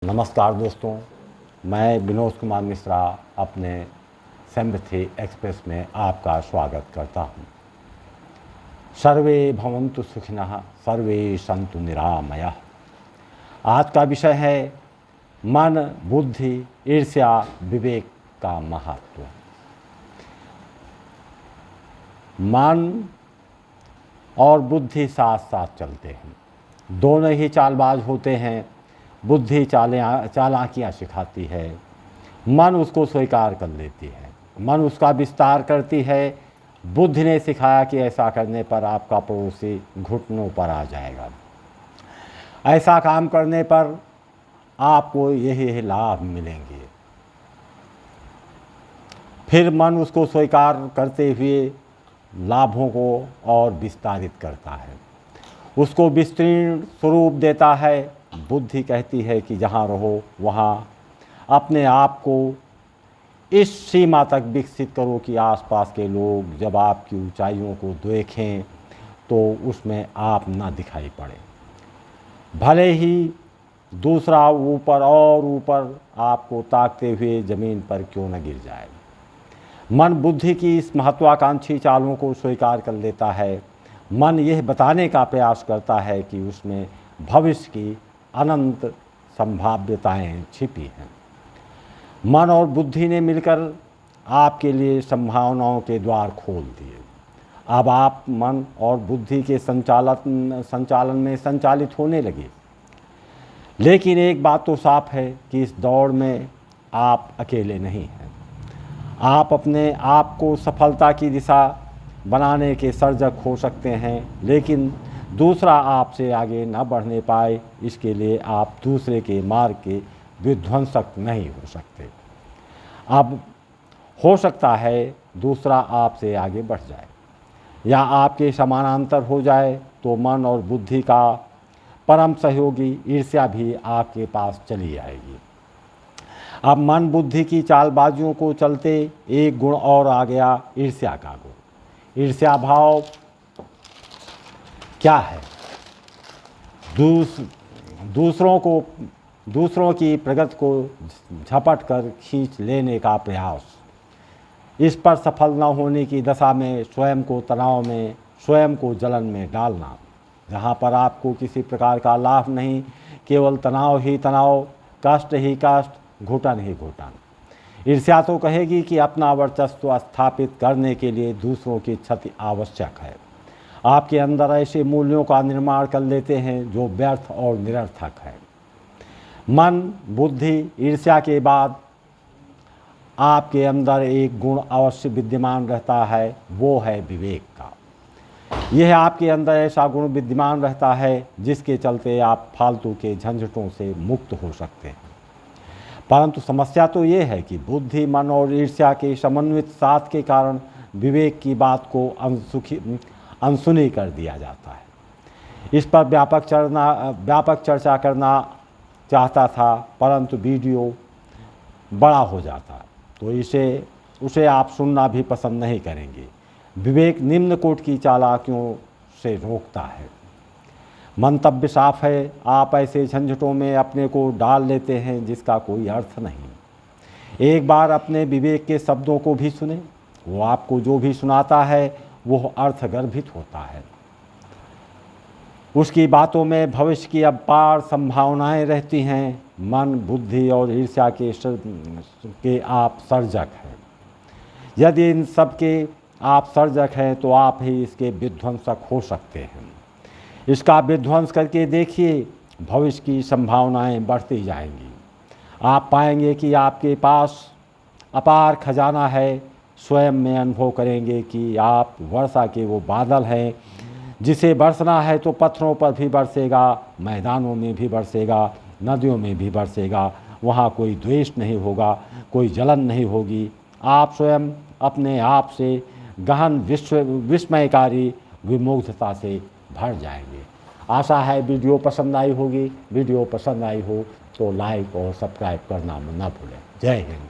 नमस्कार दोस्तों, मैं विनोद कुमार मिश्रा अपने सिम्पैथी एक्सप्रेस में आपका स्वागत करता हूं। सर्वे भवन्तु सुखिनः, सर्वे सन्तु निरामयः। आज का विषय है मन, बुद्धि, ईर्ष्या, विवेक का महत्व। मन और बुद्धि साथ साथ चलते हैं, दोनों ही चालबाज होते हैं। बुद्धि चालाकियाँ सिखाती है, मन उसको स्वीकार कर लेती है, मन उसका विस्तार करती है। बुद्धि ने सिखाया कि ऐसा करने पर आपका पड़ोसी घुटनों पर आ जाएगा, ऐसा काम करने पर आपको यही लाभ मिलेंगे। फिर मन उसको स्वीकार करते हुए लाभों को और विस्तारित करता है, उसको विस्तीर्ण स्वरूप देता है। बुद्धि कहती है कि जहाँ रहो वहाँ अपने आप को इस सीमा तक विकसित करो कि आसपास के लोग जब आपकी ऊंचाइयों को देखें तो उसमें आप ना दिखाई पड़े, भले ही दूसरा ऊपर और ऊपर आपको ताकते हुए ज़मीन पर क्यों न गिर जाए। मन बुद्धि की इस महत्वाकांक्षी चालों को स्वीकार कर लेता है। मन यह बताने का प्रयास करता है कि उसमें भविष्य की अनंत संभाव्यताएं छिपी हैं। मन और बुद्धि ने मिलकर आपके लिए संभावनाओं के द्वार खोल दिए। अब आप मन और बुद्धि के संचालन में संचालित होने लगे। लेकिन एक बात तो साफ है कि इस दौड़ में आप अकेले नहीं हैं। आप अपने आप को सफलता की दिशा बनाने के सर्जक हो सकते हैं, लेकिन दूसरा आपसे आगे न बढ़ने पाए, इसके लिए आप दूसरे के मार्ग के विध्वंसक नहीं हो सकते। अब हो सकता है दूसरा आपसे आगे बढ़ जाए या आपके समानांतर हो जाए, तो मन और बुद्धि का परम सहयोगी ईर्ष्या भी आपके पास चली आएगी। अब मन बुद्धि की चालबाजियों को चलते एक गुण और आ गया, ईर्ष्या का गुण। ईर्ष्या भाव क्या है? दूसरों की प्रगति को झपट कर खींच लेने का प्रयास। इस पर सफल न होने की दशा में स्वयं को तनाव में, स्वयं को जलन में डालना। जहाँ पर आपको किसी प्रकार का लाभ नहीं, केवल तनाव ही तनाव, कष्ट ही कष्ट, घुटन ही घुटन। ईर्ष्या तो कहेगी कि अपना वर्चस्व स्थापित करने के लिए दूसरों की क्षति आवश्यक है। आपके अंदर ऐसे मूल्यों का निर्माण कर लेते हैं जो व्यर्थ और निरर्थक है। मन, बुद्धि, ईर्ष्या के बाद आपके अंदर एक गुण अवश्य विद्यमान रहता है, वो है विवेक का। यह आपके अंदर ऐसा गुण विद्यमान रहता है जिसके चलते आप फालतू के झंझटों से मुक्त हो सकते हैं। परंतु समस्या तो ये है कि बुद्धि, मन और ईर्ष्या के समन्वित साथ के कारण विवेक की बात को अनसुनी कर दिया जाता है। इस पर व्यापक चर्चा करना चाहता था, परंतु वीडियो बड़ा हो जाता तो उसे आप सुनना भी पसंद नहीं करेंगे। विवेक निम्न कोटि की चालाकियों से रोकता है। मंतव्य साफ है, आप ऐसे झंझटों में अपने को डाल लेते हैं जिसका कोई अर्थ नहीं। एक बार अपने विवेक के शब्दों को भी सुने, वो आपको जो भी सुनाता है वो अर्थगर्भित होता है। उसकी बातों में भविष्य की अपार संभावनाएं रहती हैं। मन, बुद्धि और ईर्ष्या के आप सर्जक हैं। यदि इन सब के आप सर्जक हैं तो आप ही इसके विध्वंसक हो सकते हैं। इसका विध्वंस करके देखिए, भविष्य की संभावनाएं बढ़ती जाएंगी। आप पाएंगे कि आपके पास अपार खजाना है। स्वयं में अनुभव करेंगे कि आप वर्षा के वो बादल हैं जिसे बरसना है तो पत्थरों पर भी बरसेगा, मैदानों में भी बरसेगा, नदियों में भी बरसेगा। वहाँ कोई द्वेष नहीं होगा, कोई जलन नहीं होगी। आप स्वयं अपने आप से गहन विस्मयकारी विमुग्धता से भर जाएंगे। आशा है वीडियो पसंद आई होगी। वीडियो पसंद आई हो तो लाइक और सब्सक्राइब करना न भूलें। जय हिंद।